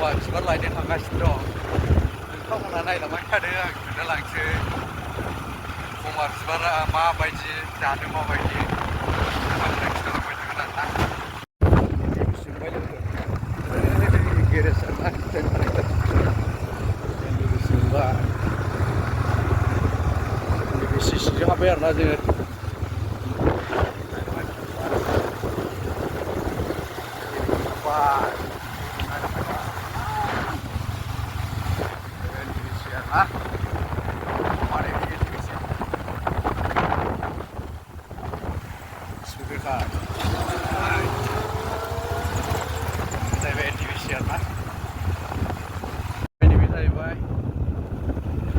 बिबार लायनो थांगासिनो दं नोंथांमोना नायलांबाय थादों आं खोन्थालांसै खमा बिबारा माबायदि जानो माबायदि नोंथांमोना खिन्थालांबाय थागोन आरोना सोंबाय लोगो गेरेज आरोना सोंबाय बेसे सिजों हाब्बाय आरोना जोङो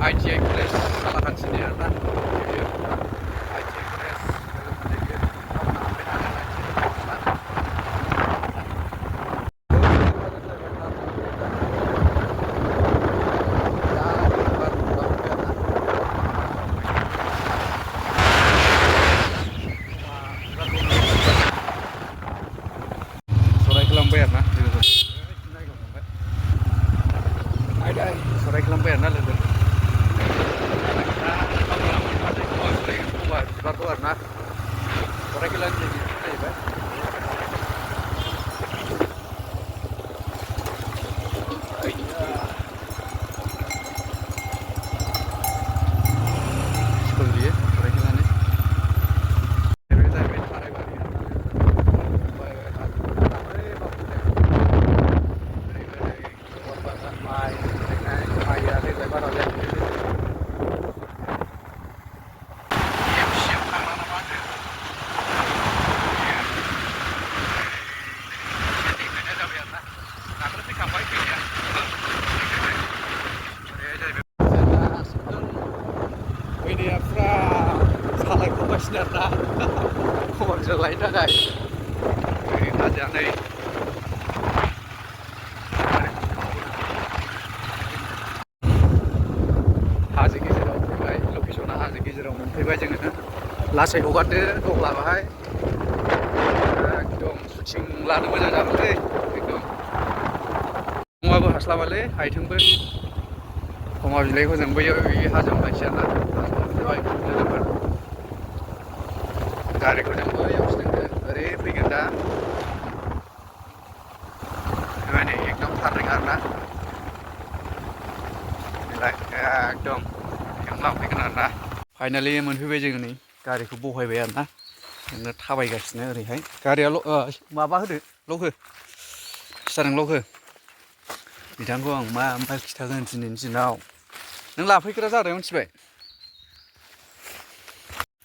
ITI College सालाखाथिनि आरोना ITI College सरायखलांबाय आरोना लोगोफोर सरायखलांबाय आरोना लोगो बिबारखौ आरोना सरायखलानि जाहैबाय स्कुल बियो सरायखलानि बे जाहैबाय थारायबारि माइया देग्लाय बारा जायाखै फैनाया सालायख'गासिनो आरोना खबरजों लायनो थाखाय हाजोआ नै हाजो गेजेराव फैबाय लकेसना हाजो गेजेराव मोनफैबाय जोङो लासै हगारदो दंब्ला बाहाय एकदम सुटिं लानो मोजां जागोनलै एकदम नङाबो हास्लाबालै हाइथोंबो खमा बिलाइखौ जों बैयाव हाजोआव नायसै आरोना हाजोआव लोगोफोर गारिखौ जों बैयावसो दोनदो ओरै फैगोन दा माने एकदम थारैनो आरोना एकदम लांफैगोन आरोना फाइनालि मोनफैबाय जोङो नै गारिखौ बहायबाय आरोना जोंनो थाबायगासिनो ओरैहाय गारिया माबा होदो लक हो स्टारिं लक हो बिथांखौ आं मा खिथागोन दिनैनि दिनाव नों लाफैग्रा जादों मिथिबाय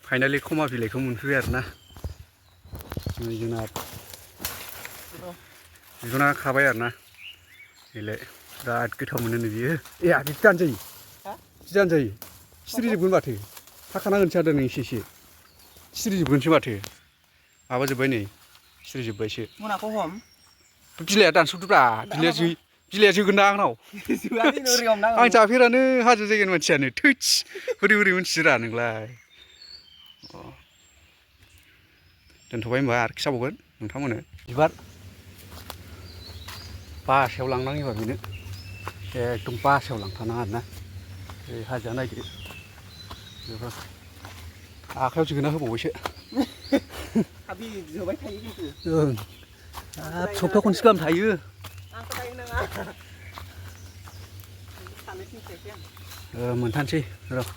फाइनालि खमा बिलाइखौ मोनफैबाय आरोना बिगुना खाबाय आरोना बेलाय बिराद गोथाव मोनो बियो बिदि दानजायो बिदि दानजायो सिरिजोबगोन माथो थाखानांगोनसो आरो नों एसे सिरिजोबगोनसो माथो माबाजोब्बाय नै सिरिजोब्बायसो मनाखौ हम बिलाइया दानस'दोब्रा बिलाइया जोगोन ना आंनाव आं जाफेरानो हाजो जायगानि मानसियानो थैस बोरै मिथियोरा नोंलाय दोनथ'बाय होनबा आरो खिथाबावगोन नोंथांमोननो बिबार बासायाव लांनाङोबा बेनो एकदम बासायाव लांथारनाङा आरोना बे हाजोआ नायदो आखायाव जोगोना होबावबायसो जोबाय थायो खिन्थु ओं हाब सप्ता खनसे गाहाम थायो आंखौ दायो नङा मोनथारसै र'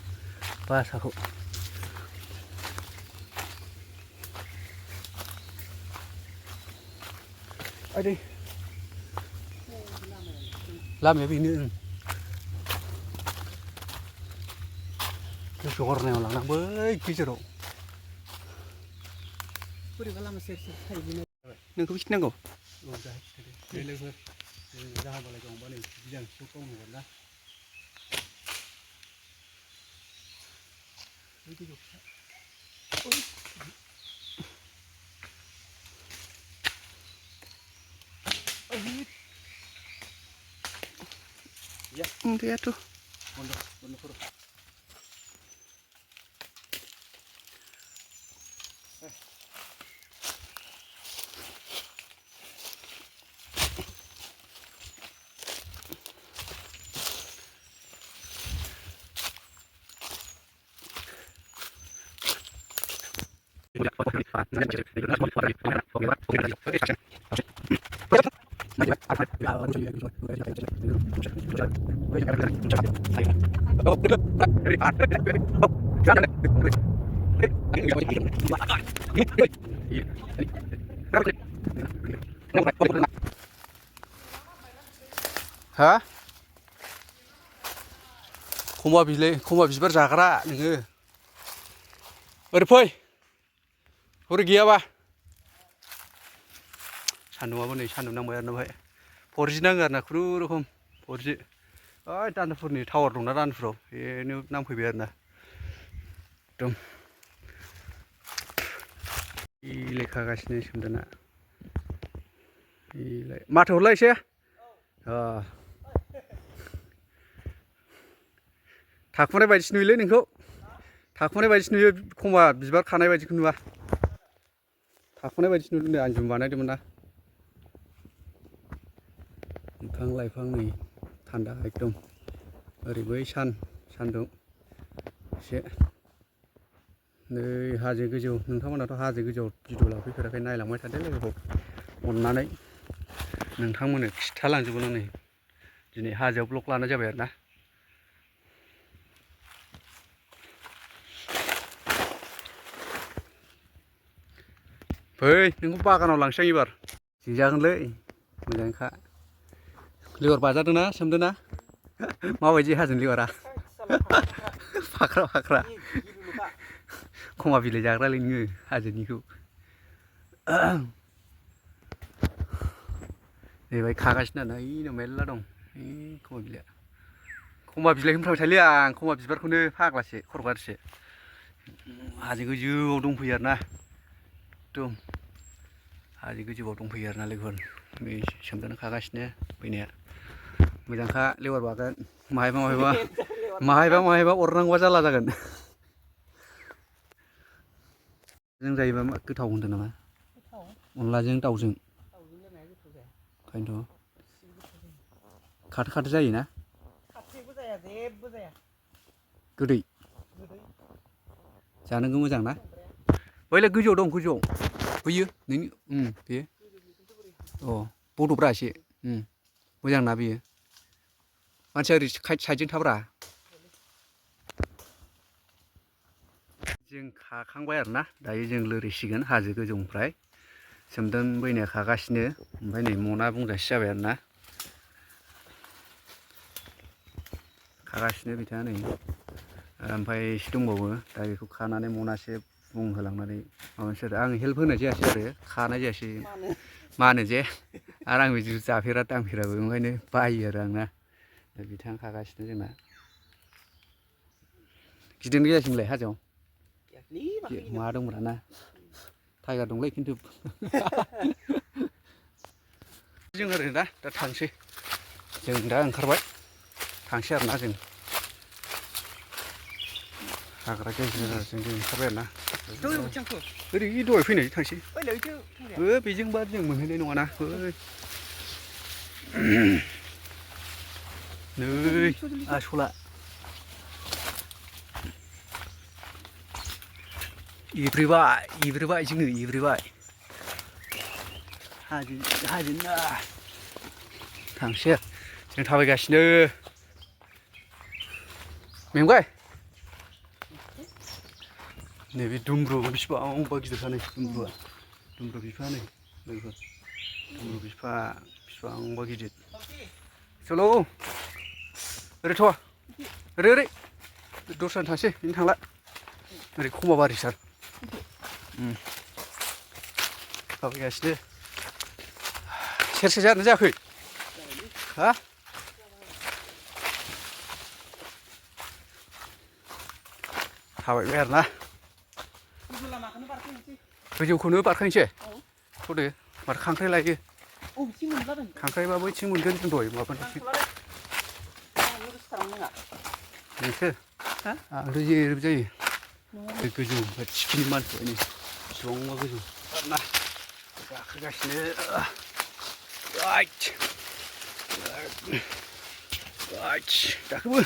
बासाखौ आदै लामाया बेनो जरनायाव लांनां बै गेजेराव बोरैबा लामा सेर थायो नोंखौ खिथानांगौ औ जाहाय खिथादो दे लोगोफोर जाहाबालाय दंबा नै बिदांखौ गावनो हरना Udah tuh. Bener. हा खमा बिबार जाग्रा नोङो ओरै फै हरै गैयाबा सान्दुंआबो नै सान्दुं नांबाय आरो ना भाई 4G नाङो आरो ना खुनुरुखुम 4G ओइ दानफोरनि टावार दंना दानफोराव बेनो नांफैबाय आरो ना एकदम इलाय खागासिनो सोमदोना इलाय माथो हरलाय एसे थाखुमानाय बायदिसो नुयोलै नोंखौ थाखुमानाय बायदिसो नुयो खमा बिबार खानाय बायदिखौ नुवा थाखुमानाय बायदिसो नुदों आं जुम बानायदोंमोन ना बिफां लाइफां नै थान्दा एकदम ओरै बै सान्दुं एसे नै हाजो गोजौ नोंथांमोनाथ' हाजो गोजौआव भिडिअ लाफैफेराखै नायलांबाय थादो लोगोखौ अननानै नोंथांमोननो खिथालांजोबगोन आं नै दिनै हाजोआव ब्लग लानाय जाबाय आरो ना फै नोंखौ बागानाव लांसै आं एबार जिंजागोनलै मोजांखा लिवार बाजादोंना सोमदोना माबायदि हाजोनि लिवारा फाख्रा खमा बिलाइ जाग्रालै नोङो हाजोनिखौ नैबाय खागासिनो आरोना ओइनाव मेरला दं खमा बिलाइखौनो थाबाय थायोलै आं खमा बिबारखौनो फाग्लासो खर' गाज्रिसो हाजो गोजौआव दंफैयो आरोना एकदम हाजो गोजौआव दंफैयो आरोना लोगोफोर नै सोमदोना खागासिनो फैनाया मोजांखा लेवार बागान माहायबा अरनांगौबा जारला जागोन जों जायोबा गोथाव होनदों नामा अनलाजों दाउजों ओंखायनोथ' खाथो जायोना खाथोबो जाया जेबो जाया गोदै जानोबो मोजां ना बैलाय गोजौआव दं गोजौआव बैयो नोंनि बेयो अ बड'ब्रा एसे मोजां ना बेयो मानसिया ओरै साइडजों थाब्रा जों खाखांबाय आरोना दायो जों लोरिसिगोन हाजो गोजौनिफ्राय सोमदोन बैनाया खागासिनो ओमफ्राय नै मना बुंजासे जाबाय आरोना खागासिनो बिथाङा नै ओमफ्राय एसे दंबावो दा बेखौ खानानै मनासे बुंहोलांनानै माबा मोनसे आं हेल्प होनाय जायासै आरो खानाय जायासै मानो जे आरो आं बिदि जाफेरा दांफेराबो ओंखायनो बायो आरो आंना दा बिथाङा खागासिनो जोंना गिदिंनो जायासै नोंलाय हाजोआव मा दंब्रा ना टाइगार दंलै खिन्थु जों ओरैनो दा थांसै जों दा ओंखारबाय थांसै आरोना जों हाग्रा गेजेरजों जों ओंखारबाय आरोना ओरै दहाय फैनाय थांसै बेजोंबा जों मोनहैनाय नङाना नै आसला एब्रेबाय जोङो एब्रेबाय हाजोना थांसै जों थाबायगासिनो मेंबाय नैबे दुमब्रुआ बेसेबांबा गिदिरखा नै दुमब्रु बिफाङा नै लोगोफोर दुमब्रु बिफां बेसेबांबा गिदिर चल' ओरै थ' ओरै दस्रानि थांसै बिनो थांला ओरै खमाबारि सार थाबायगासिनो सेरसे जादोंना जायाखै हा थाबायबाय आरोना गोजौखौनो बारखायनोसै थ'दो माथो खांख्राइ लायो खांख्राइबा बैथिं मोनगोन जों दहाय माबानिथिं नोंसो आंथ' जेरैबो जायो गोजौ थिखिनि मानसिफोर नै बेसेबांबा गोजौ आरोना गाखोगासिनो दाखोबो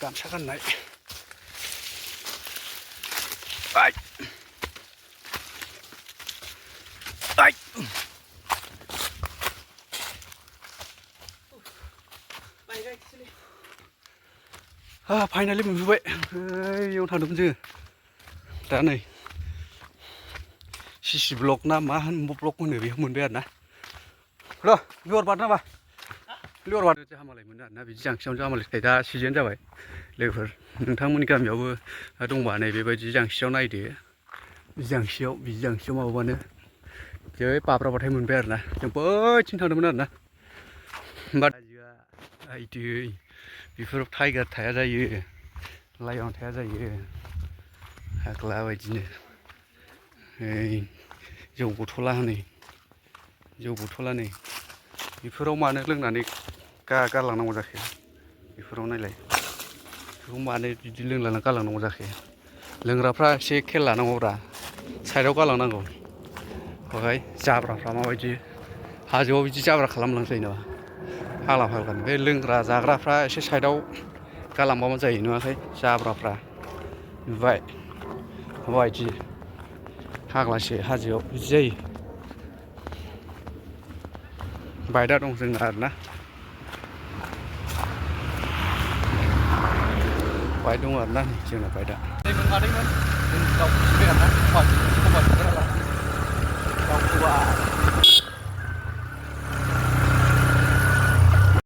गामसा गाननाय आइ आइ फाइनालि मोनफैबाय ओइयाव थांदोंमोन जोङो दा नै सिसि ब्लक ना मा ब्लक होनो बेयाव मोनबाय आरो ना र' लिभार बार नामा लिभार बार जोंहा मालाय मोनो आरोना बिदि जांसियावनो जोंहा मालाय दा सिजेन जाबाय लोगोफोर नोंथांमोननि गामियावबो दंबा नै बेबायदि जांसियाव नायदो बिदि जांसियाव माबाबानो जै बाब्राबाथाय मोनबाय आरो ना जों बैथिं थांदोंमोन आरो ना होमबा आइदै बेफोराव टाइगार थाया जायो लायन थाया जायो फाग्ला बायदिनो ओइ जौ बथला नै बेफोराव मानो लोंनानै गारलांनांगौ जाखो बेफोराव नायलाय बेखौ मानो बिदि लोंलांना गारलांनांगौ जाखो लोंग्राफ्रा एसे खेल लानांगौब्रा साइडआव गारलांनांगौ बेवहाय जाब्राफ्रा माबायदि हाजोआव बिदि जाब्रा खालामलांजायो नामा फाग्ला बे लोंग्रा जाग्राफ्रा एसे साइडआव गालांबा मा जायो नुवाखै जाब्राफ्रा नुबाय माबायदि फाग्लासो हाजोआव बिदि जायो बाइकआ दं जोंना आरोना बाइक दं आरोना जोंना बाइकआ मोनखादोंमोन जों दाउखौ फिसिबाय आरोना दाउखौबा